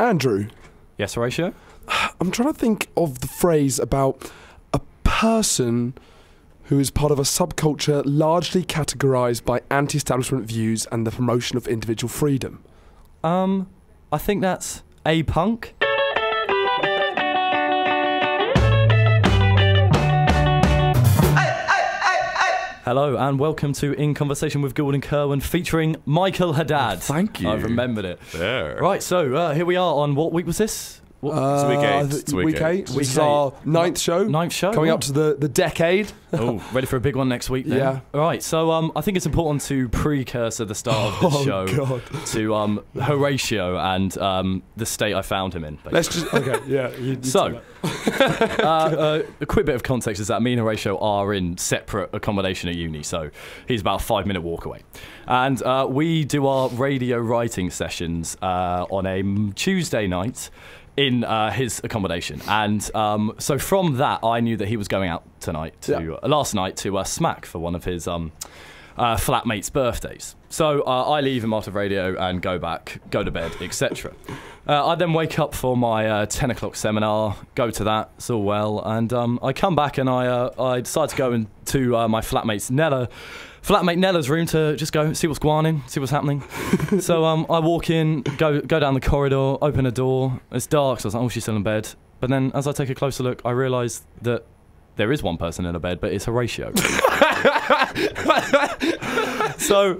Andrew. Yes, Horatio? I'm trying to think of the phrase about a person who is part of a subculture largely categorised by anti-establishment views and the promotion of individual freedom. I think that's a punk. Hello and welcome to In Conversation with Gould and Kirwan, featuring Michael Haddad. Thank you. I've remembered it. There. Right, so here we are on what week was this? It's week 8. It's week 8. This is our ninth show. Ninth show. Coming up to the decade. Oh, ready for a big one next week then? Yeah. All right, so I think it's important to precursor the start of the show to Horatio and the state I found him in. Basically. Let's just, okay, yeah. So, a quick bit of context is that me and Horatio are in separate accommodation at uni, so he's about a 5-minute walk away. And we do our radio writing sessions on a Tuesday night in his accommodation, and so from that I knew that he was going out tonight to last night to Smack for one of his flatmates' birthdays. So I leave him after radio and go to bed, etc. I then wake up for my 10 o'clock seminar, go to that, it's all well, and I come back and I decide to go into my flatmate Nella's room to just go see what's going on, see what's happening. So I walk in, go down the corridor, open a door. It's dark, so I was like, oh, she's still in bed. But then as I take a closer look, I realise that there is one person in a bed, but it's Horatio. So,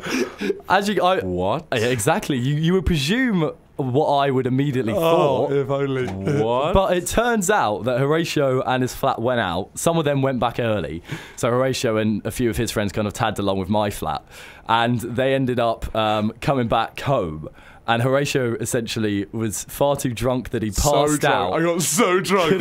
what? Yeah, exactly. You would presume what I would immediately thought. If only. What? But it turns out that Horatio and his flat went out. Some of them went back early. So Horatio and a few of his friends kind of tagged along with my flat. And they ended up coming back home. And Horatio essentially was far too drunk that he passed out. I got so drunk.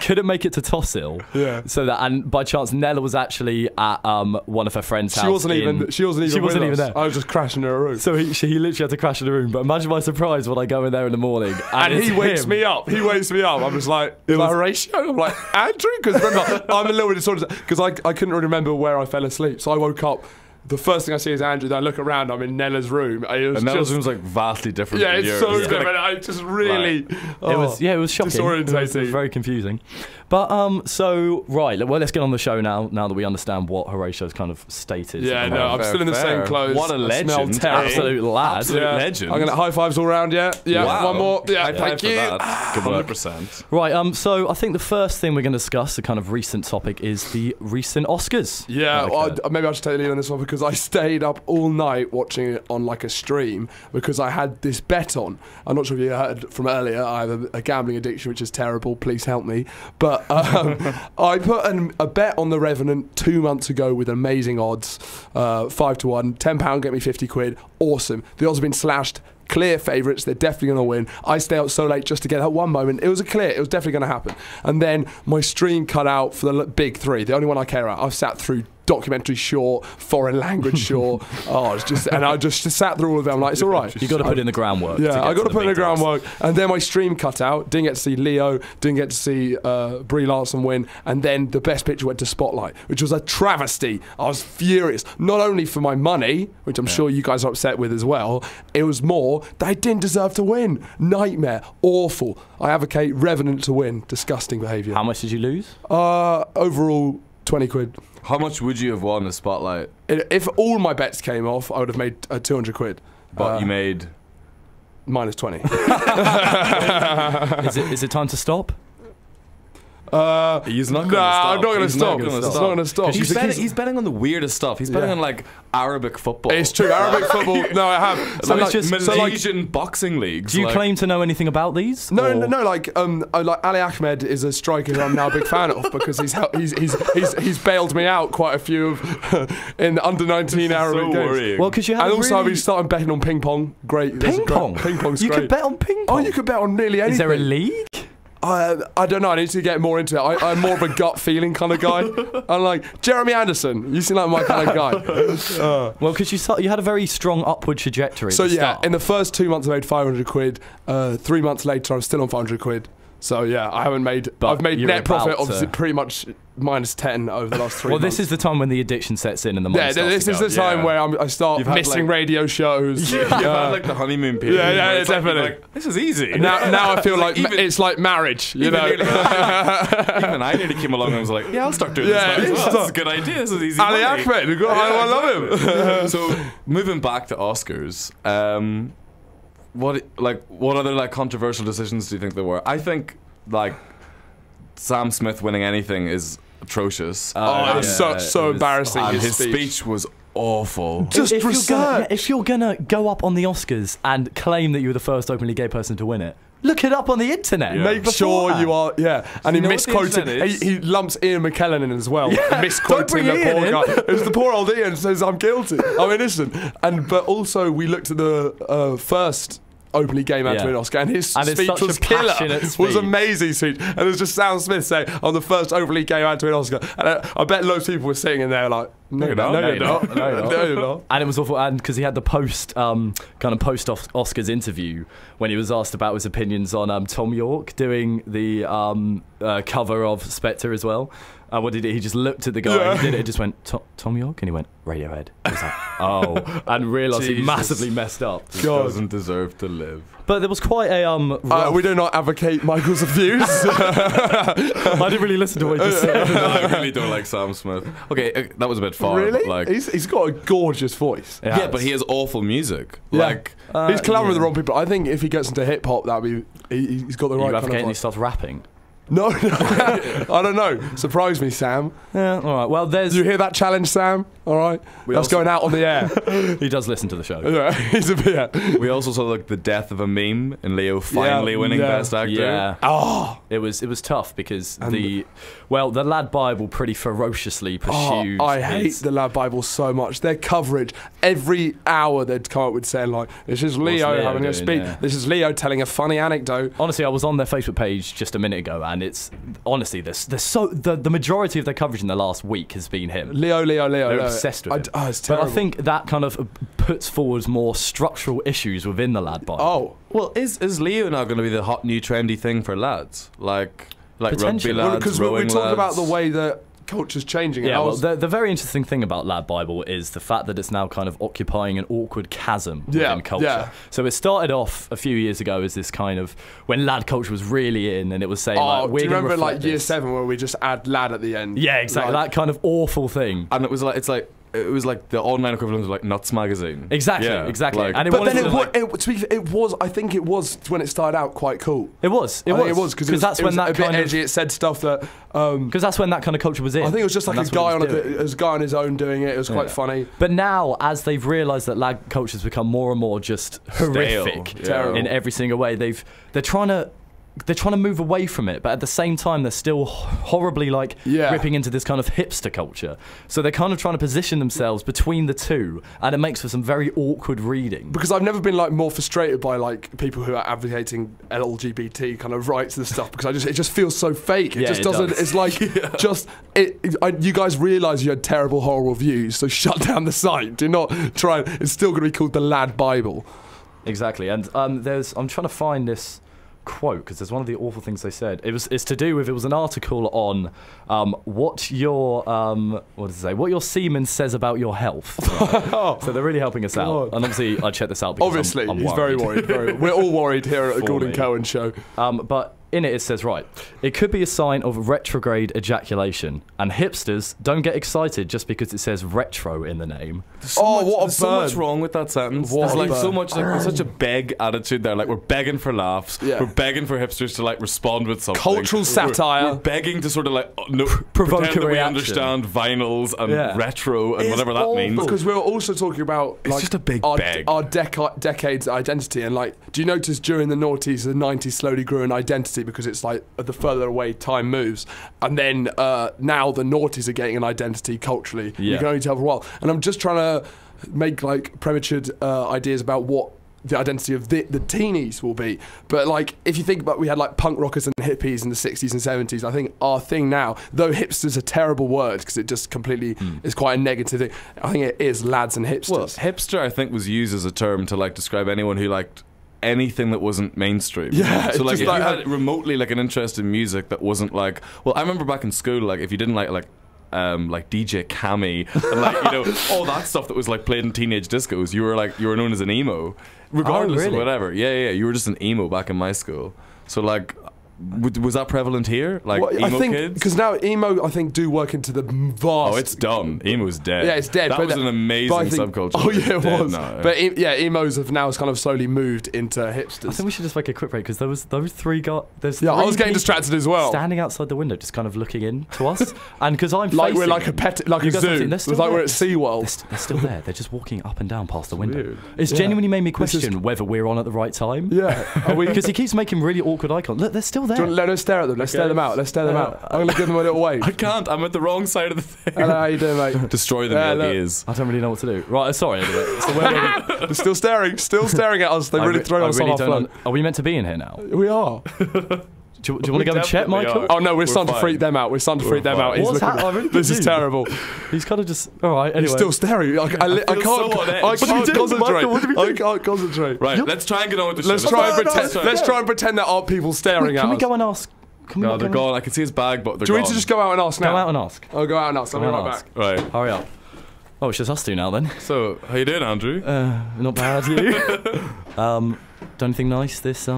Couldn't make it to Tossill. Yeah. So that, and by chance Nella was actually at one of her friends' house. She wasn't even there. I was just crashing in her room. So he literally had to crash in the room. But imagine my surprise when I go in there in the morning and he wakes me up. I'm just like, Horatio? I'm like, Andrew? Because remember, I'm a little bit disordered because I couldn't really remember where I fell asleep. So I woke up. The first thing I see is Andrew. Then I look around. I'm in Nella's room. And Nella's room's like vastly different. Yeah, than it's yours. so different. I just really. Right. It was shocking. Disorientating. It was very confusing. But so right. Well, let's get on the show now. Now that we understand what Horatio's kind of state is. Yeah, no, I'm still in the same clothes. What a legend! Absolute lad. Absolute legend. I'm gonna high fives all around. Yeah. Wow. One more. Yeah, thank you. Good work. 100%. Right. So I think the first thing we're going to discuss, the kind of recent topic, is the recent Oscars. Yeah. Maybe I should take the lead on this one because I stayed up all night watching it on like a stream because I had this bet on. I'm not sure if you heard from earlier. I have a gambling addiction which is terrible. Please help me. But I put a bet on The Revenant 2 months ago with amazing odds, 5-1, £10 get me 50 quid. Awesome. The odds have been slashed. Clear favourites, they're definitely going to win. I stay out so late just to get that one moment. It was it was definitely going to happen. And then my stream cut out for the big three, the only one I care about. I've sat through documentary short, foreign language short. And I just sat through all of them. I'm like, it's all right. You got to put in the groundwork. Yeah, I got to put in the groundwork. And then my stream cut out. Didn't get to see Leo. Didn't get to see Brie Larson win. And then the best picture went to Spotlight, which was a travesty. I was furious. Not only for my money, which I'm sure you guys are upset with as well. It was more they didn't deserve to win. Nightmare. Awful. I advocate Revenant to win. Disgusting behaviour. How much did you lose? Overall, 20 quid. How much would you have won the Spotlight? If all my bets came off, I would have made 200 quid. But you made... minus 20. Is it time to stop? He's not going to stop. I'm not going to stop. It's not going to stop. He's betting on the weirdest stuff. He's betting on like Arabic football. It's true. Arabic football. No, I have. So like Malaysian boxing leagues. Do you claim to know anything about these? No. Like Ali Ahmed is a striker who I'm now a big fan of because he's bailed me out quite a few of in the under 19 Arabic games. Worrying. Well, because you have. And also I've been starting betting on ping pong. Great. Ping pong. Ping pong's great. You could bet on ping pong. Oh, you could bet on nearly anything. Is there a league? I don't know. I need to get more into it. I'm more of a gut feeling kind of guy. I'm like Jeremy Anderson. You seem like my kind of guy. Well, because you had a very strong upward trajectory. So yeah, in the first 2 months I made 500 quid. 3 months later I was still on 500 quid. So yeah, I've made you're net profit about of pretty much -10 over the last 3 months. Well, this is the time when the addiction sets in and the money yeah, starts this to is go. the time where I start missing radio shows. You've had like the honeymoon period. Yeah, where it's definitely. Like, this is easy. Now I feel like even- it's like marriage, you know. Even I nearly came along and was like, yeah, I'll start doing Yeah, this. Now. it's Well, this is a good idea. This is easy. Ali money. Ahmed, I love him. So moving back to Oscars, what other like controversial decisions do you think there were? I think like Sam Smith winning anything is atrocious. It's so embarrassing. And his speech was awful. Just if research. if you're gonna go up on the Oscars and claim that you were the first openly gay person to win it, look it up on the internet. Yeah. Make sure you are, and he know what the misquoted. internet is? He lumps Ian McKellen in as well, Don't misquoting bring the Ian poor in. guy. It was the poor old Ian says, "I'm guilty, I'm innocent." But also we looked at the first openly gay man to win an Oscar, and his And it's speech such a was killer. passionate Was speech. amazing speech, and it was just Sam Smith saying, "I'm the first openly gay man to win an Oscar," and I bet loads of people were sitting in there like, "No, you're not. No, you're not. No, you're not." And it was awful, and because he had the post Oscars interview when he was asked about his opinions on Tom York doing the cover of Spectre as well. What did he just looked at the guy who did it and just went, Tom York? And he went, Radiohead. He was like, oh, and realised he Jesus. massively messed up. He doesn't deserve to live. But there was quite a rough... We do not advocate Michael's views. I didn't really listen to what he just said. No, I really don't like Sam Smith. Okay, that was a bit far. Really? But like, He's got a gorgeous voice. yeah, but he has awful music. Yeah. Like, He's collaborating with the wrong people. I think if he gets into hip hop, that'd be he's got the right You kind advocate of and he voice. starts rapping. No, I don't know. Surprise me, Sam. Yeah, all right. Well, Did you hear that challenge, Sam? All right, that's also- going out on the air. he does listen to the show. Yeah, he's a bit. we also saw like the death of a meme and Leo finally winning Best Actor. Yeah. Oh, It was tough because the Lad Bible pretty ferociously pursues. I hate the Lad Bible so much. Their coverage, every hour they'd come up with saying like, "This is Leo Leo having a doing, speech. yeah. This is Leo telling a funny anecdote." Honestly, I was on their Facebook page just a minute ago, and it's honestly the majority of their coverage in the last week has been him. Leo. They're obsessed with him. It's But terrible. I think that kind of puts forward more structural issues within the Lad Bible. Oh, Well, is Leo now going to be the hot new trendy thing for lads? Like rugby Potentially. lads, because we're rowing talking about lads? the way that culture's changing. Yeah, and I well, was- the very interesting thing about Lad Bible is the fact that it's now kind of occupying an awkward chasm within culture. yeah. So it started off a few years ago as this kind of when lad culture was really in, and it was saying like, do we're you gonna remember reflect like year this. 7 where we just add lad at the end? Yeah, exactly. Like- That kind of awful thing. And it was like the online equivalent of like Nuts magazine. Exactly, Yeah, exactly. like- And it But wanted then to, I think it was when it started out quite cool. it was I think it was because that's it when was that a bit kind of edgy. It said stuff that because that's when that kind of culture was in. I think it was just like And a that's what guy it on was doing. it was a guy on his own doing it. It was quite Yeah. funny. But now, as they've realised that lad culture has become more and more just horrific Terrible. in every single way, they're trying to move away from it, but at the same time they're still horribly like ripping into this kind of hipster culture. So they're kind of trying to position themselves between the two, and it makes for some very awkward reading. Because I've never been like more frustrated by like people who are advocating LGBT kind of rights and stuff. Because it just feels so fake. It Yeah, just it doesn't. does. It's like you guys realise you had terrible, horrible views, so shut down the site. Do not try. It's still going to be called the Lad Bible. Exactly, and I'm trying to find this quote because there's one of the awful things they said. It's to do with, it was an article on what your semen says about your health. Right? So they're really helping us out, God. and obviously I checked this out because Obviously, I'm he's very worried. We're all worried here at the For Gould and me. Cohen show. But in it says, right, it could be a sign of retrograde ejaculation, and hipsters don't get excited just because it says retro in the name. There's what a so much burn. wrong with that sentence. What There's a like so burn. much, like there's such a beg attitude there. Like we're begging for laughs. Yeah. We're begging for hipsters to like respond with something. Cultural satire. We're begging to sort of like Provoke pretend a that we reaction. understand vinyls and Yeah. retro and whatever that means. Because we were also talking about It's like just a big our, beg. our decade's identity, and like, do you notice during the noughties, the 90s slowly grew an identity because it's like the further away time moves, and then now the noughties are getting an identity culturally. You Yeah. can only tell for a while, and I'm just trying to make like premature ideas about what the identity of the teenies will be. But like, if you think about, we had like punk rockers and hippies in the 60s and 70s. I think our thing now, though hipster's a terrible word because it just completely is quite a negative thing, I think it is lads and hipsters. Well, hipster I think was used as a term to like describe anyone who liked anything that wasn't mainstream. Yeah, so like just if like- you had remotely like an interest in music that wasn't like, well, I remember back in school, like if you didn't like DJ Cammy and like all that stuff that was like played in teenage discos, you were known as an emo, regardless of really? whatever. Yeah, you were just an emo back in my school. So like, was that prevalent here? Like Well, emo I think kids? because now emo, I think, do work into the vast. Oh, it's done. Emo's dead. Yeah, it's dead. That but was an but amazing I think- subculture. Oh yeah, it It's dead was. now. But emos have now kind of slowly moved into I hipsters. think we should just make a quick break because those three guys. Yeah, I was getting distracted as well. Standing outside the window, just kind of looking in to us, and because I'm Like we're facing like a them, pet, like you a guys haven't zoo. seen- they're It's still like we're there. at SeaWorld. They're still there. They're just walking up and down past the window. Weird. It's Yeah. genuinely made me This is- question whether we're on at the right time. Yeah, are we? Because he keeps making really awkward eye contact. Look, they're still there. Do you want, let's stare at them. Let's stare them out. Let's stare them out. I'm gonna give them a little wave. I can't. I'm at the wrong side of the thing. Hello, how you doing, mate? Destroy them, Yeah, your look. gaze. I don't really know what to do. Right, sorry. Anyway. So where were we? They're still staring at us. They've really thrown us off our flow. Are we meant to be in here now? We are. Do you want to go and check, definitely Michael? are. Oh no, we're starting to fine. freak them out. We're starting to freak them out. He's What's looking. happening? I'm really This is confused. terrible. He's kind of just all right. Anyway, He's still staring. I feel can't. so on edge. I What are can't you doing, Michael? What are concentrate. you I can't concentrate. Right, let's try and get on with the Let's show. try and No, pretend. no, Let's try and pretend there aren't people staring at Can we us. go and ask? Can we No, not they're go and- gone. I can see his bag, but they're Do you gone. want me to just go out and ask now? Go out and ask. I'll go out and ask. I'll be Go out right and back. Right. Hurry up. Oh, it's just us two now then. So, how you doing, Andrew? Not bad, you. Done anything nice this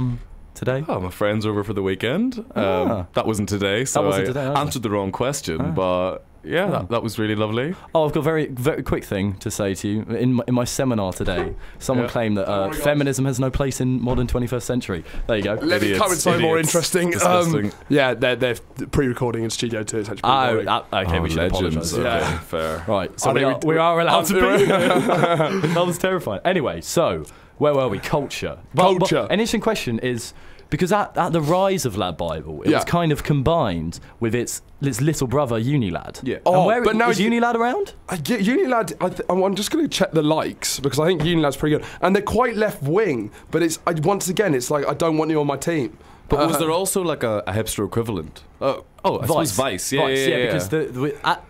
today? Oh, my friend's over for the weekend. Ah. That wasn't today, so wasn't I today, was it? answered the wrong question. Ah. But yeah, Ah. that was really lovely. Oh, I've got a very, very quick thing to say to you. In my seminar today, someone Yeah. claimed that Oh my God. feminism has no place in modern 21st century. There you go. Let me Idiots, come in something more idiots. interesting. Disgusting. Yeah, they're pre-recording in Studio 2. It's actually Oh, pretty boring. okay, we should legends. apologise. Okay, Yeah. fair. Right, so I think we are allowed to be. be. That was terrifying. Anyway, so where were we? Culture. Culture. An interesting question is because at the rise of Lad Bible, it Yeah. was kind of combined with its little brother Unilad. Yeah. And Oh, where but now is Unilad around? Unilad, I'm just going to check the likes because I think Unilad's pretty good. And they're quite left wing, but once again, it's like, I don't want you on my team. But was there also like a hipster equivalent? I suppose Vice. Yeah, because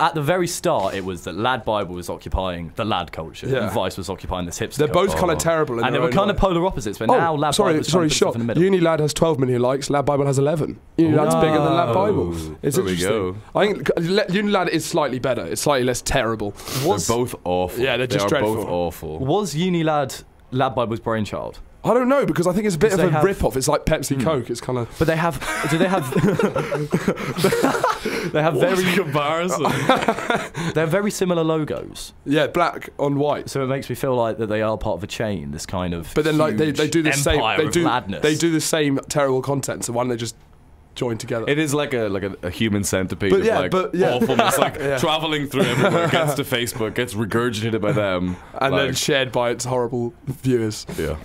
at the very start, it was that Lad Bible was occupying the lad culture, Yeah. and Vice was occupying this hipster They're culture. both kind of terrible in And they their were own kind way. of polar opposites, but now Lad Bible is trying to put shot. itself in the middle. Unilad has 12 million likes, Lad Bible has 11. Unilad's bigger than Lad Bible. It's There we interesting. go. I think Unilad is slightly better. It's slightly less terrible. They're both awful. Yeah, they're just they are dreadful. both awful. Was Unilad Lad Bible's brainchild? I don't know because I think it's a bit of Because a they have- rip-off. It's like Pepsi Coke. It's kind of. But they have. Do they have? they have very. comparison. They have very similar logos. Yeah, black on white. So it makes me feel like that they are part of a chain. This kind of. But then, like they do the huge same. empire of ladness. They do the same terrible content. So why don't they just join together? It is like a human centipede But of yeah, like but yeah. awfulness, like Yeah. traveling through everywhere, gets to Facebook, gets regurgitated by them, and then like, shared by its horrible viewers. yeah.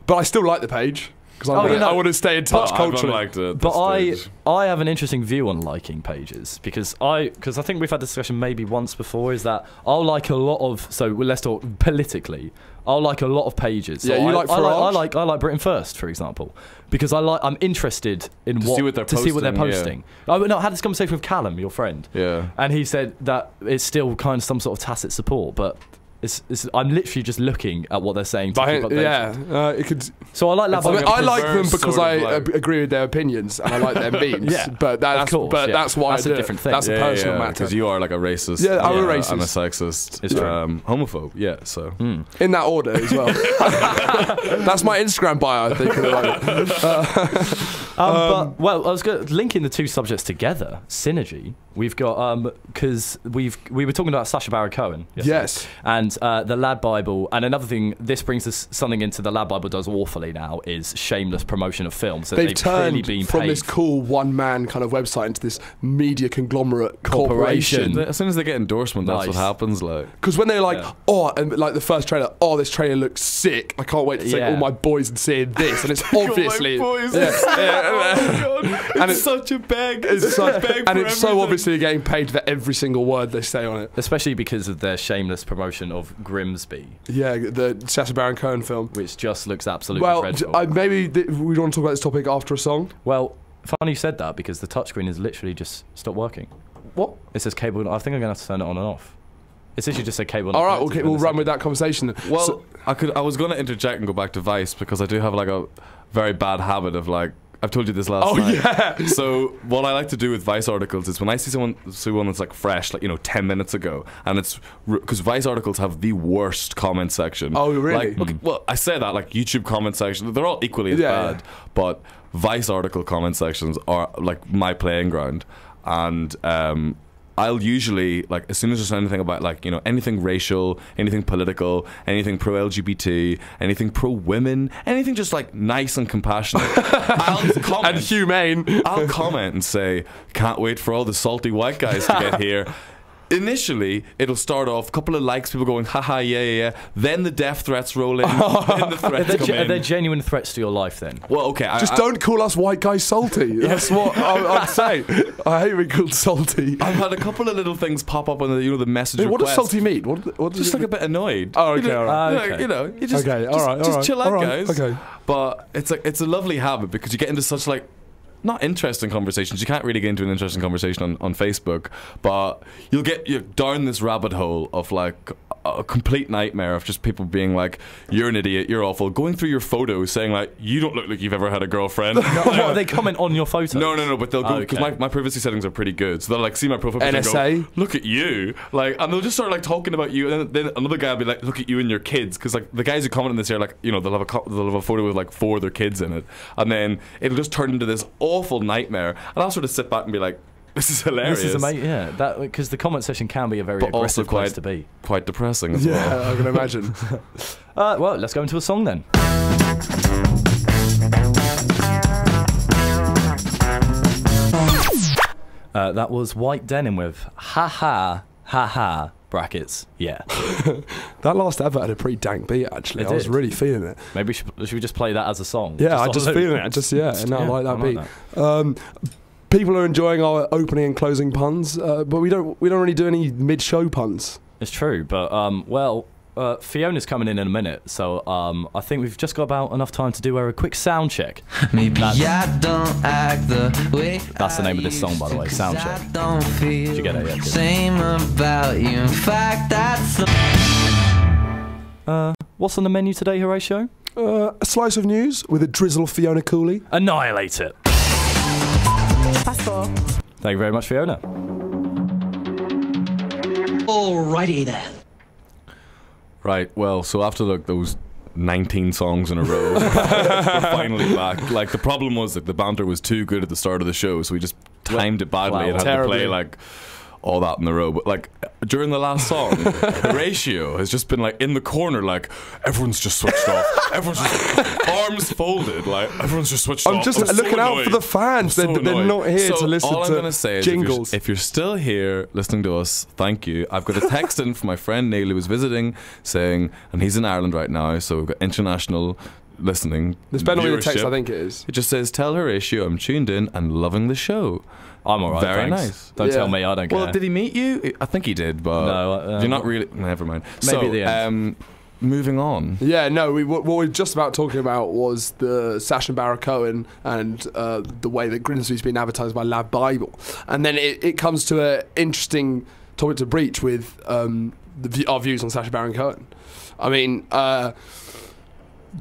But I still like the page because I want to stay in touch I've culturally. unliked it at But this stage. I have an interesting view on liking pages because I think we've had this discussion maybe once before. Is that I'll like a lot of let's talk politically. I'll like a lot of pages. So Yeah, you like Farage? I like Britain First, for example, because I'm interested in To see what they're posting. I had this conversation with Callum, your friend, Yeah. and he said that it's still kind of some sort of tacit support, but. I'm literally just looking at what they're saying to keep updated. It could. So I like Lad I, mean, Bible. I like them perverse because sort I of, like- agree with their opinions and I like their memes. Yeah, but that's of course, yeah. that's why That's I a do it. different thing. That's a personal matter. Because you are like a racist. Yeah, I'm a racist. and a sexist. It's true. Homophobe. Yeah. So. In that order as well. That's my Instagram bio, I think. At the moment. But I was linking the two subjects together. Synergy. We've got because we were talking about Sacha Baron Cohen. Yes. And the Lad Bible, and another thing. This brings us something into the Lad Bible does awfully now is shameless promotion of films. So They've clearly turned been from paid. this cool one-man kind of website into this media conglomerate Corporation. corporation. As soon as they get endorsement, that's Nice. what happens. Like. Because when they're like, Yeah. and like the first trailer, this trailer looks sick. I can't wait to take Yeah. all my boys and seeing this. And it's obviously, boys. and It's such a beg. it's Such a beg and for it's so everything. obviously getting paid for every single word they say on it. Especially because of their shameless promotion of Grimsby, Yeah, the Sacha Baron Cohen film. which just looks absolutely Well, dreadful. maybe we want to talk about this topic after a song. Well, funny you said that because the touchscreen has literally just stopped working. What? It says cable. I think I'm going to have to turn it on and off. It's actually just a cable. All right, okay, we'll run with that conversation. Well, So- I was going to interject and go back to Vice because I do have like a very bad habit of like, I've told you this last night. yeah. So what I like to do with Vice articles is when I see one that's like fresh, like 10 minutes ago, and it's because Vice articles have the worst comment section. Oh, really? Like, okay, well, I say that like YouTube comment section, they're all equally as Yeah, bad, but Vice article comment sections are like my playing ground, and I'll usually, like, as soon as there's anything about, like, anything racial, anything political, anything pro-LGBT, anything pro-women, anything just, like, nice and compassionate, I'll comment. And humane. I'll comment and say, can't wait for all the salty white guys to get here. Initially, it'll start off, a couple of likes, people going, haha, yeah. Then the death threats roll in. Then the threats come in. Are there genuine threats to your life then? Well, okay. Just don't call us white guys salty. That's what I'd say. I hate being called salty. I've had a couple of little things pop up on the the message What does request. salty mean? What does Just it like a bit annoyed. Oh, okay, all right. Like, you just, Okay, all right, just chill out, all right, guys. okay. But it's a lovely habit because you get into such like not interesting conversations. You can't really get into an interesting conversation on Facebook, but you'll get down this rabbit hole of like a complete nightmare of just people being like, you're an idiot, you're awful, going through your photos saying like, you don't look like you've ever had a girlfriend. No, they comment on your photos. No, but they'll go because my privacy settings are pretty good, so they'll like see my profile picture NSA? and go, look at you, like, and they'll just start like talking about you, and then another guy will be like, look at you and your kids, because like the guys who comment on this here, like, they'll have a photo with like 4 of their kids in it, and then it'll just turn into this awful nightmare, and I'll sort of sit back and be like, this is hilarious. This is amazing, yeah. That because the comment section can be a very aggressive place to be. Quite depressing as well. Yeah, I can imagine. Well, let's go into a song then. That was White Denim with ha ha brackets. Yeah. That last advert had a pretty dank beat, actually. I was really feeling it. Maybe should we just play that as a song? Yeah, I just feeling it. And I like that beat. People are enjoying our opening and closing puns, but we don't really do any mid-show puns. It's true, but Fiona's coming in a minute, so I think we've just got about enough time to do her a quick sound check. Maybe I don't act the way That's the name of this song, by the way, sound check. I don't feel Did you get it yet? same about you. In fact, that's What's on the menu today, Horatio? A slice of news with a drizzle of Fiona Cooley. Annihilate it. Thank you very much, Fiona. Alrighty then. Right, well, so after like those 19 songs in a row, we're finally back. Like, the problem was that the banter was too good at the start of the show, so we just timed it badly and had to play like all that in a row. But like during the last song, Horatio has just been like in the corner, like everyone's just switched off. Everyone's just arms folded, like everyone's just switched off. I'm just looking out for the fans. They're not here to listen all to I'm gonna say is jingles. if you're still here listening to us, thank you. I've got a text in from my friend Neil who was visiting, saying, and he's in Ireland right now, so we've got international listening. There's better than the text, viewership. I think it is. It just says, tell Horatio I'm tuned in and loving the show. I'm alright. Very thanks. nice. Don't tell me, I don't care. Well, did he meet you? I think he did, but No, you're not really. Never mind. Maybe so, at the end. Moving on. Yeah, no, what we were just about talking about was the Sacha Baron Cohen and the way that Grimsby's been advertised by Lab Bible. And then it comes to an interesting topic to breach with our views on Sacha Baron Cohen. I mean,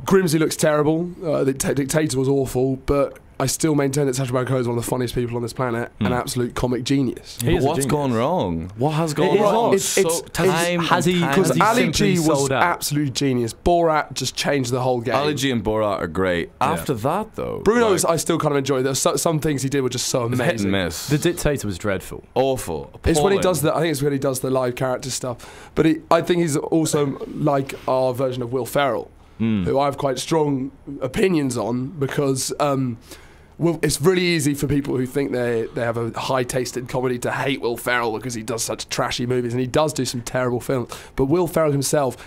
Grimsby looks terrible. The Dictator was awful, but I still maintain that Sacha Baron Cohen is one of the funniest people on this planet, an absolute comic genius. He is a What's genius. gone wrong? What has It gone is wrong? Because Ali simply G was sold out? absolute genius. Borat just changed the whole game. Ali G and Borat are great. After that, though, Bruno's like, I still kind of enjoy. There's some things he did were just so hit and amazing. miss. The Dictator was dreadful. Awful. It's when he Appalling. does the. I think it's when he does the live character stuff. But I think he's also like our version of Will Ferrell, who I have quite strong opinions on because. It's really easy for people who think they have a high taste in comedy to hate Will Ferrell because he does such trashy movies, and he does do some terrible films. But Will Ferrell himself,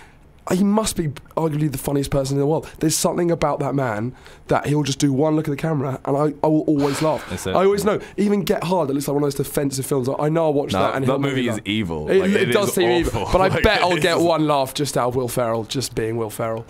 he must be arguably the funniest person in the world. There's something about that man that he'll just do one look at the camera, and I will always laugh. I always know. Even Get Hard, that looks like one of those defensive films. I know I'll watch that, and that movie is evil. It does seem evil, but I Like, bet I'll it get is- one laugh just out of Will Ferrell, just being Will Ferrell.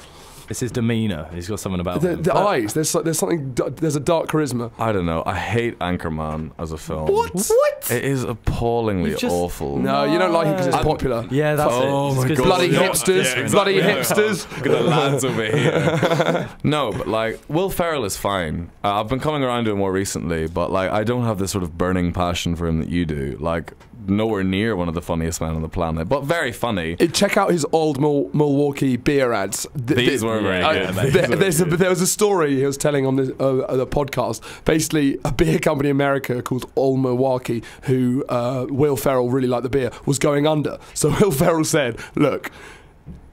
It's his demeanour. He's got something about him. The eyes, there's something. There's a dark charisma. I don't know. I hate Anchorman as a film. What? It is appallingly You've just- awful. No, you don't like it because it's popular. Yeah, that's Oh it. my It's 'cause God. Bloody Yeah, hipsters. yeah, Bloody exactly. hipsters. Look at the lads over here. No, but like Will Ferrell is fine. I've been coming around to him more recently, but like I don't have this sort of burning passion for him that you do. Like nowhere near one of the funniest men on the planet, but very funny. Check out his old Milwaukee beer ads. These were very good. There was a story he was telling on the podcast. Basically, a beer company in America called Old Milwaukee, who Will Ferrell really liked the beer, was going under. So Will Ferrell said, "Look,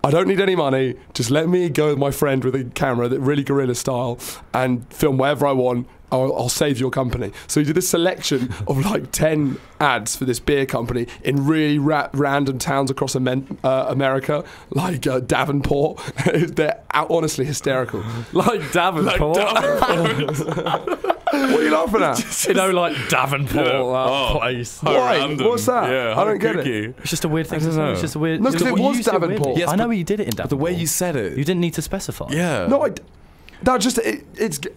I don't need any money. Just let me go with my friend with a camera, that really guerrilla style, and film whatever I want. I'll save your company." So he did a selection of like 10 ads for this beer company in really random towns across America, like Davenport. They're honestly hysterical. Like Davenport. What are you laughing at? You know, like Davenport, place. Why? Random. What's that? Yeah, I don't get it. it. It's just a weird thing I to don't say. know. It's just a weird. No, 'cause you it was used weirdly. Davenport. Yes, I know but you did it in Davenport. The way you said it. You didn't need to specify. Yeah. No, it's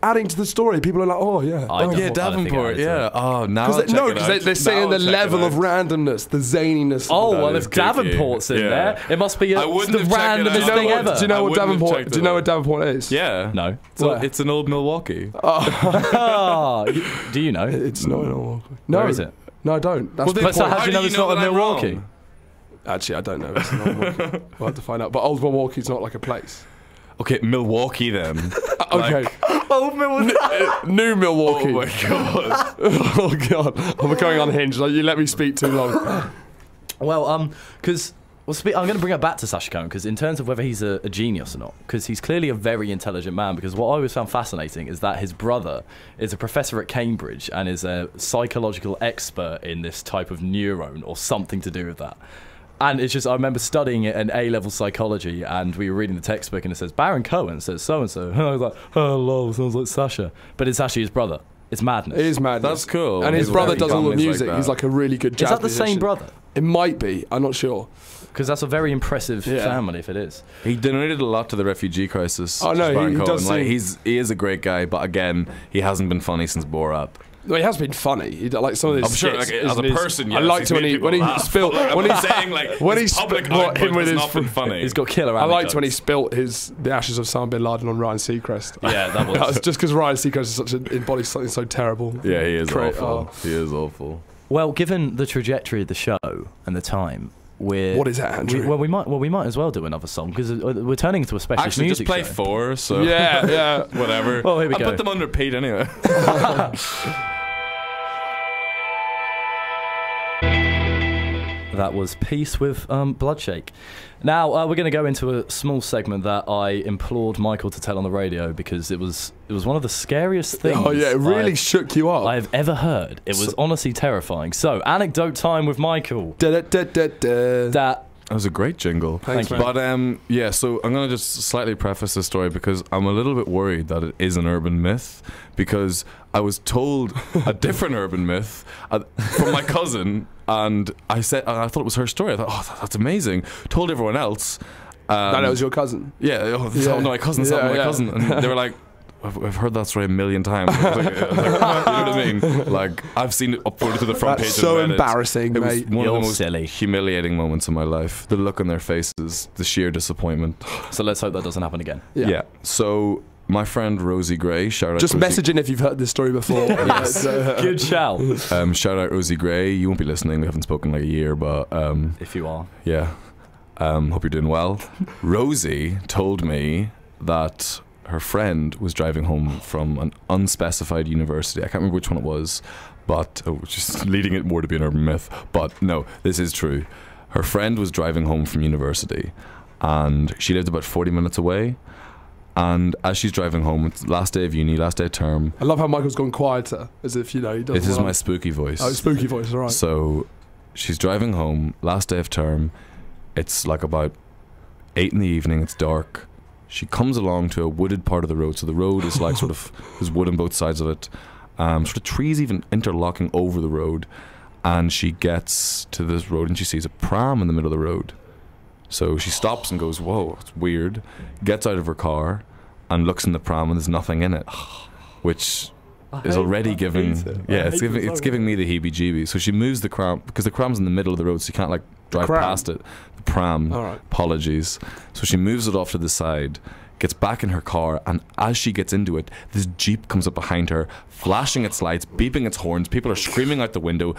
adding to the story. People are like, oh yeah. I don't- Yeah, I don't think I Davenport. did Yeah. Oh, now I'll check it Because out. they're saying Now the I'll check it level of out. randomness, the zaniness. Oh, That well, is if kooky. Davenport's in Yeah. there, it must be I the wouldn't have checked it out. randomest Do you know thing what- ever. Do you know I what wouldn't have Davenport? checked Do you it know out. what Davenport is? Yeah. No. So What? it's an old Milwaukee. Ah, do you know? It's not in Milwaukee. No, Where is it? No, I don't. That's Well, the But so point. how do you know it's not that in I'm Milwaukee? wrong? Actually, I don't know. It's not Milwaukee. We'll have to find out. But Old Milwaukee's not like a place. Okay, Milwaukee then. Okay. Old Milwaukee. New Milwaukee. Oh my god. Oh god, I'm going unhinged. Like, you let me speak too long. Well, because I'm going to bring it back to Sacha Cohen because in terms of whether he's a genius or not, because he's clearly a very intelligent man. Because what I always found fascinating is that his brother is a professor at Cambridge and is a psychological expert in this type of neuron or something to do with that. And it's just, I remember studying it in A-level psychology, and we were reading the textbook, and it says Baron Cohen says so and so. And I was like, oh, lol, sounds like Sacha, but it's actually his brother. It's madness. It is madness. That's cool. And his He's brother very does all the families like music. that. He's like a really good jazz Is that the same musician. brother? It might be. I'm not sure. Because that's a very impressive Yeah. family if it is. He donated a lot to the refugee crisis. Oh, no, Baron he Cohen. does Like seem- he is a great guy, but again, he hasn't been funny since Borat. No, he has been funny. He, like some of his I'm sure, skits like, as a isn't his- person, I yes, liked he's when made he people laugh. spilled Like, when I'm he saying like when he his public spilled output him with has his not been funny. He's got killer I liked when he anecdotes. spilt the ashes of Osama bin Laden on Ryan Seacrest. Yeah, that was. That was just because Ryan Seacrest embodies something so terrible. Yeah, he is Great. awful. He is awful. Well, given the trajectory of the show and the time, What is that, Andrew? we might as well do another song because we're turning into a specialist Actually, music just play show. 4. So yeah. whatever. Oh, here we I go. put them on repeat anyway. That was Peace with Bloodshake. Now we're going to go into a small segment that I implored Michael to tell on the radio because it was one of the scariest things. Oh yeah, it really shook you up. I've ever heard. It was honestly terrifying. So, anecdote time with Michael. Da-da-da-da-da. That That was a great jingle. Thanks, man. But yeah, so I'm gonna just slightly preface this story because I'm a little bit worried that it is an urban myth because I was told a different urban myth from my cousin, and I thought it was her story. I thought, oh, that's amazing. Told everyone else. That was your cousin. Yeah, oh, Yeah. no, my cousin, Yeah, my yeah. cousin, and they were like, I've heard that story a million times. I was like, you know what I mean? Like, I've seen it uploaded to the front That's page so of Reddit. embarrassing, It was mate. one You're of the most silly. humiliating moments of my life. The look on their faces, the sheer disappointment. so let's hope that doesn't happen again. Yeah. So my friend Rosie Gray, shout out Just Rosie, messaging if you've heard this story before. Yes. Good shout. shout out Rosie Gray. You won't be listening. We haven't spoken in like a year, but If you are. yeah. Hope you're doing well. Rosie told me that her friend was driving home from an unspecified university. I can't remember which one it was, but just leading it more to be an urban myth. But no, this is true. Her friend was driving home from university, and she lived about 40 minutes away. And as she's driving home, it's last day of uni, last day of term. I love how Michael's gone quieter, as if he doesn't. This is want- my spooky voice. Oh, spooky voice, all right. So she's driving home, last day of term. It's like about 8 in the evening, it's dark. She comes along to a wooded part of the road. So the road is like sort of, there's wood on both sides of it. Sort of trees even interlocking over the road. And she gets to this road and she sees a pram in the middle of the road. So she stops and goes, whoa, it's weird. Gets out of her car and looks in the pram and there's nothing in it. Which is already giving. Yeah, it's hate it so giving me the heebie-jeebies. So she moves the pram because the pram's in the middle of the road, so you can't like drive Pram? past it. The pram. All right. Apologies. So she moves it off to the side, gets back in her car, and as she gets into it, this Jeep comes up behind her, flashing its lights, beeping its horns. People are screaming out the window,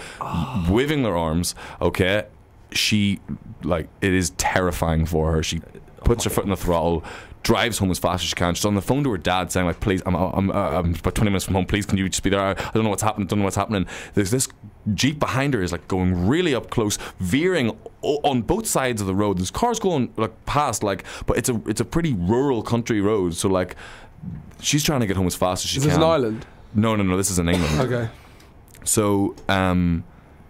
waving their arms. Okay, she it is terrifying for her. She puts her foot on the throttle, drives home as fast as she can. She's on the phone to her dad saying like, please, I'm about 20 minutes from home, please can you just be there? I don't know what's happening. There's this Jeep behind her is like going really up close, veering on both sides of the road. There's cars going like past, like, but it's a pretty rural country road, so like she's trying to get home as fast as she can. Is this an island? No, this is in England. Okay. So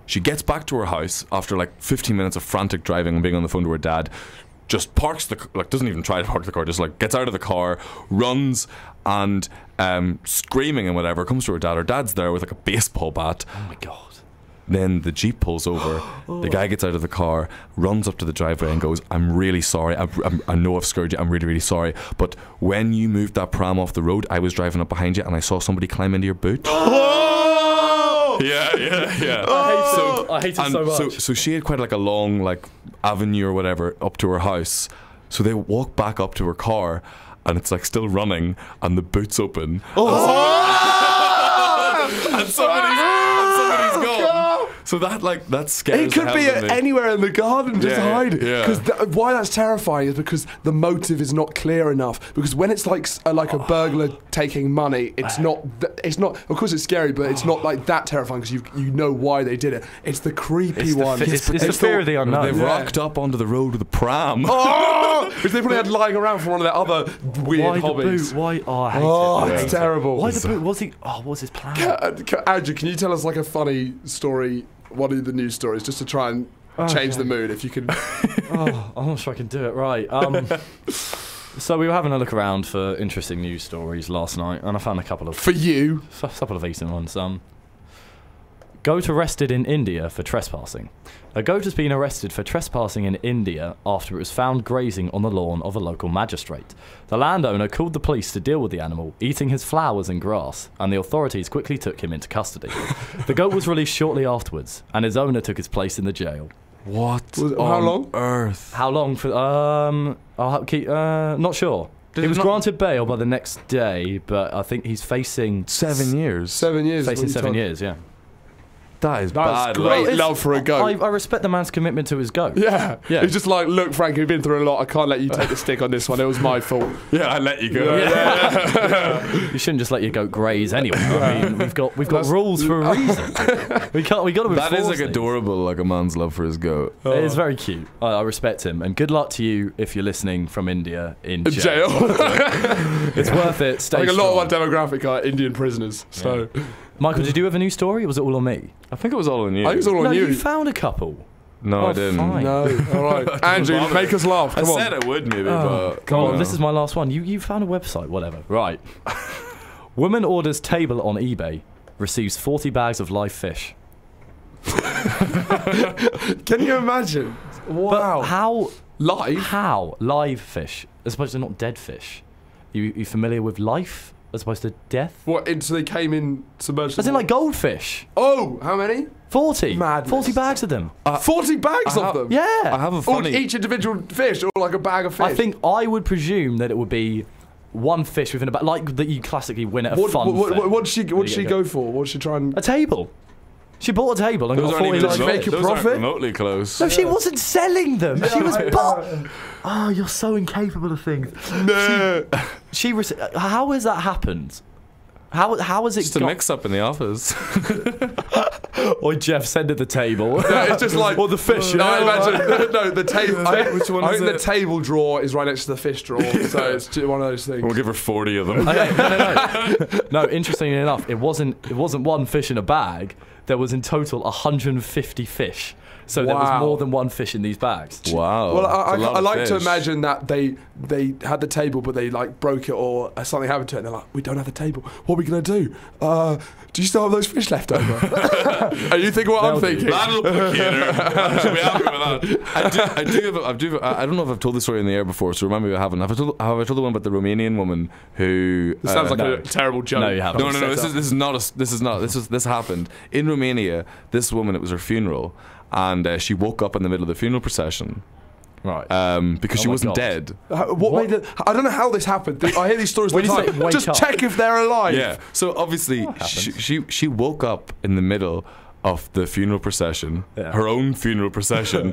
she gets back to her house after like 15 minutes of frantic driving and being on the phone to her dad. Just parks doesn't even try to park the car, just like gets out of the car, runs, and screaming and whatever, comes to her dad. Her dad's there with like a baseball bat. Oh my god. Then the Jeep pulls over. The guy gets out of the car, runs up to the driveway and goes, I'm really sorry. I know I've scared you. I'm really, really sorry. But when you moved that pram off the road, I was driving up behind you and I saw somebody climb into your boot. Yeah. I hate it so much. So she had quite like a long like avenue or whatever up to her house. So they walk back up to her car and it's like still running and the boot's open. And somebody's gone. So that scares It could the be hell out of me. anywhere in the garden, just Yeah, hide. yeah. Because why that's terrifying is because the motive is not clear enough. Because when it's like a burglar taking money, it's not. Of course, it's scary, but it's not like that terrifying because you know why they did it. It's the creepy one. It's the fear of the unknown. They've rocked up onto the road with a pram. Which they probably had lying around for one of their other weird Why hobbies. the boot? Why? Oh, I hate it. It's terrible. Why the boot? What's his plan? Andrew, can you tell us like a funny story? One of the news stories, just to try and change the mood, if you can. I'm not sure I can do it right. So we were having a look around for interesting news stories last night, and I found a couple of decent ones. Goat arrested in India for trespassing. A goat has been arrested for trespassing in India after it was found grazing on the lawn of a local magistrate. The landowner called the police to deal with the animal, eating his flowers and grass, and the authorities quickly took him into custody. The goat was released shortly afterwards, and his owner took his place in the jail. What? How long? Earth. How long for? Not sure. He was granted bail by the next day, but I think he's facing 7 years. 7 years. facing what you 7 told- years. Yeah. That is That's bad. great Like, love for a goat. I respect the man's commitment to his goat. Yeah. Yeah. He's just like, look, Frank, you've been through a lot. I can't let you take the stick on this one. It was my fault. yeah, I let you go. You shouldn't just let your goat graze anyway. I mean, we've got rules for a reason. we got to. That is enforce like things. adorable, like a man's love for his goat. It is very cute. I respect him, and good luck to you if you're listening from India in jail. It's worth it. Stay I think a lot of strong. our demographic are Indian prisoners. So Michael, did you have a news story, or was it all on me? I think it was all on you. I think it's all on No, you. you found a couple. No, I Oh, didn't. fine. No, all right. Andrew, bother. make us laugh. I Come said on. I would maybe, Oh, but come on, no. this is my last one. You found a website, whatever. Right. Woman orders table on eBay, receives 40 bags of live fish. Can you imagine? Wow. But how Live? live fish as opposed to not dead fish? You familiar with life as opposed to death? What? So they came in submerged. As in like goldfish. Oh, how many? 40. Madness. 40 bags of them. 40 bags of them? Yeah. I have a Or funny. each individual fish, or like a bag of fish? I think I would presume that it would be one fish within a bag, like that you classically win at a fun fair. What did she go for? What did she try and... A table. She bought a table and Those got aren't 40 even live Did she make fish. a those aren't profit? remotely close. No, she wasn't selling them. She was Oh, you're so incapable of things. No. How has that happened? How has it Just a mix-up in the office. Oi, Jeff, send it the table. No, it's just like... Or the fish. No, I imagine... No, the table... Which one I is think it? the table drawer is right next to the fish drawer, so it's one of those things. We'll give her 40 of them. Okay, no. No, interestingly enough, it wasn't one fish in a bag. There was in total 150 fish. So there was Wow. more than one fish in these bags. Wow. Well, It's a lot I of like to fish. imagine that they had the table, but they like broke it or something happened to it. And they're like, we don't have the table. What are we gonna do? Do you still have those fish left over? Are you thinking what I'm They'll do. thinking? That'll be happy with that. I don't know if I've told this story in the air before, so remind me if I haven't. Have I told the one about the Romanian woman who? This sounds like no. a terrible joke. No, you haven't. No. This happened in Romania. This woman, it was her funeral, and she woke up in the middle of the funeral procession. Right. Because Oh she my wasn't God. dead. What made it? I don't know how this happened. I hear these stories all When the you say time. wake Just up- check if they're alive. Yeah. So obviously, she woke up in the middle of the funeral procession, Yeah. her own funeral procession,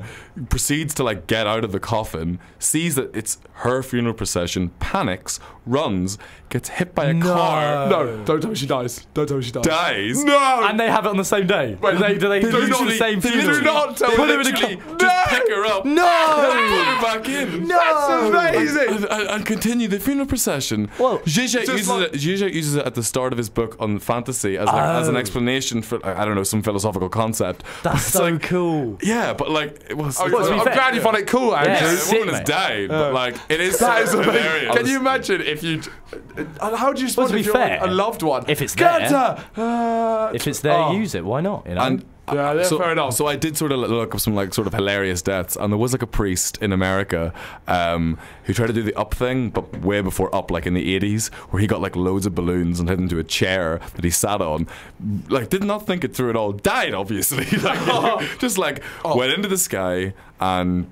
proceeds to like get out of the coffin, sees that it's her funeral procession, panics, runs, gets hit by a car, No, don't tell me she dies. Don't tell me she dies. dies. No. And they have it on the same day. Do they do use not- the same they funeral? do not tell They me. literally just pick her up, No! put her back in. That's amazing. And continue the funeral procession. Well, Zizek just uses it at the start of his book on fantasy as, like, as an Oh. explanation for, I don't know, some philosophical concept. That's It's so like, cool. yeah, but like it was. I'm to be fair- glad you find it cool, Andrew. yeah, Yeah, the woman sick, has mate. died, but like it is That is so amazing. hilarious. Can you imagine if you? How do you respond to be if you're fair, a loved one? if it's Get there- her! If it's there, Oh. use it. Why not? You know? And Yeah, fair enough. So I did sort of look up some like sort of hilarious deaths, and there was like a priest in America who tried to do the up thing, but way before up, like in the 80s, where he got like loads of balloons and hit into a chair that he sat on. Like did not think it through at all. Died obviously. Like just like went into the sky and.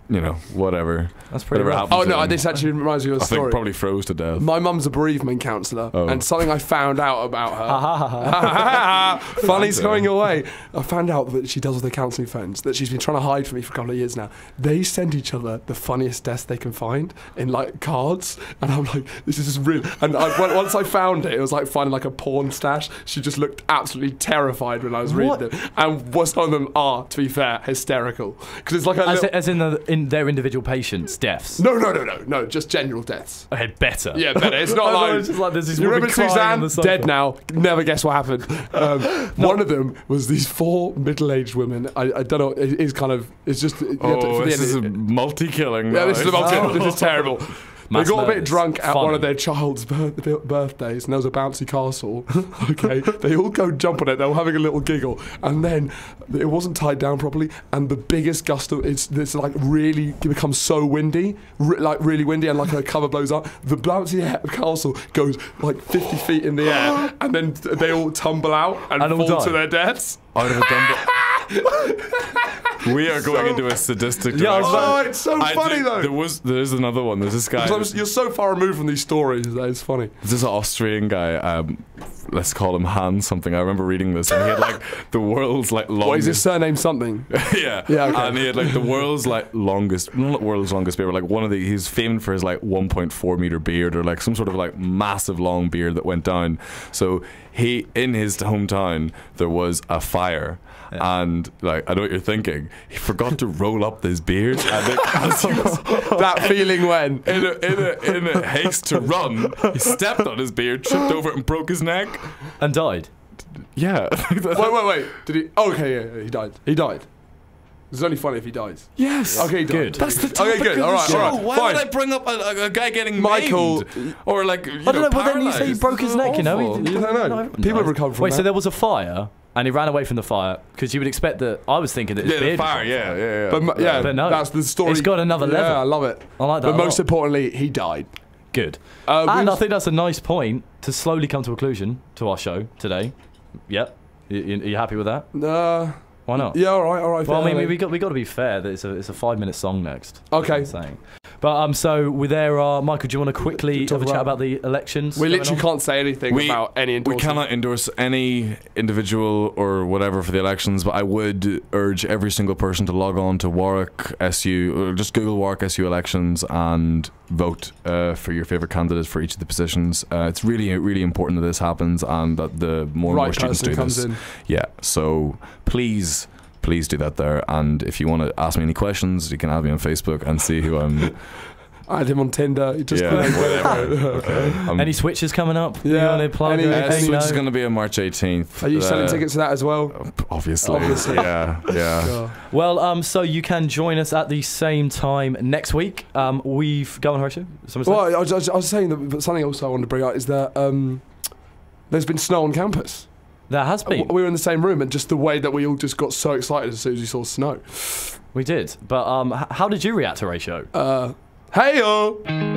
You know, whatever. That's pretty Whatever rough. happened Oh to no, him. this actually reminds me of a I think story. probably froze to death. My mum's a bereavement counsellor, Oh. and something I found out about her. Funny's going away. I found out that she does with her counselling friends that she's been trying to hide from me for a couple of years now. They send each other the funniest deaths they can find in like cards, and I'm like, this is real. And once I found it, it was like finding like a porn stash. She just looked absolutely terrified when I was reading them, and some of them are, to be fair, hysterical because it's like a little, As in their individual patients' deaths. no, just general deaths. Okay, better. Yeah, better. It's not I thought like, it was just like there's this you woman remember crying on the Suzanne? sofa. Dead now. Never guess what happened. One of them was these 4 middle-aged women. I don't know. It is kind of. It's just. Oh, this is a multi-killing. yeah, this is now. this is terrible. Mass They got a bit murders. drunk at Funny. one of their child's birthdays, and there was a bouncy castle. Okay, they all go jump on it. They were having a little giggle, and then it wasn't tied down properly. And the biggest gust of it's like really it becomes so windy, like really windy, and like a cover blows up. The bouncy castle goes like 50 feet in the air, and then they all tumble out and And all fall die. to their deaths. Out of a dumbbell. We are going into a sadistic Yeah, I was direction. about- Oh, it's so funny though. There's another one. There's this guy. You're so far removed from these stories that it's funny. This is an Austrian guy. Let's call him Hans something. I remember reading this, and he had like the world's like longest. What is his surname? Something. Yeah, Yeah, okay. And he had like the world's like longest, not world's longest beard, but like one of the. He's famed for his like 1.4 meter beard, or like some sort of like massive long beard that went down. So he, in his hometown, there was a fire. And like I know what you're thinking, he forgot to roll up his beard, and as he was That feeling when. in a haste to run, he stepped on his beard, tripped over it, and broke his neck. And died. Yeah. Wait. Did he? Oh, okay, yeah, he died. He died. It's only funny if he dies. Yes. Okay, he died. Good. That's the topic Okay, good. of All the right, show. all right. Why Fine. would I bring up a guy getting Michael- maimed? Or like I don't know, but then you say he paralyzed? broke his neck, you know? Awful. He- I don't know. People have recovered from Wait, that. so there was a fire, and he ran away from the fire, because you would expect that. I was thinking that his Yeah, the beard was fire. on Yeah, yeah. But But no. that's the story. It's got another level. Yeah, I love it. I like that But a most lot. importantly, he died. Good. We And I was- think that's a nice point to slowly come to a conclusion to our show today. Yep. You happy with that? Why not? Yeah, all right. Well, I fair mean, enough. we got to be fair that it's a 5-minute song next. Okay. That's what I'm saying. But so with there are Michael. Do you want to quickly Talk have a chat about- about the elections? We going literally on? can't say anything about any We endorsement. cannot endorse any individual or whatever for the elections, but I would urge every single person to log on to Warwick SU, or just Google Warwick SU elections and vote for your favourite candidates for each of the positions. It's really, really important that this happens and that the more and more Right students person do comes this. in. Yeah, so please do that there. And if you want to ask me any questions, you can add me on Facebook and see who I'm. I had him on Tinder. He just Any switches coming up? Yeah. You want to plug Any- Switch is going to be on March 18th. Are you selling tickets to that as well? Obviously. Yeah. Well, so you can join us at the same time next week. We've go on, Horatio. Well, I was saying that something else I wanted to bring up is that there's been snow on campus. There has been. We were in the same room, and just the way that we all just got so excited as soon as we saw snow. We did. But how did you react to Horatio? Hey-o!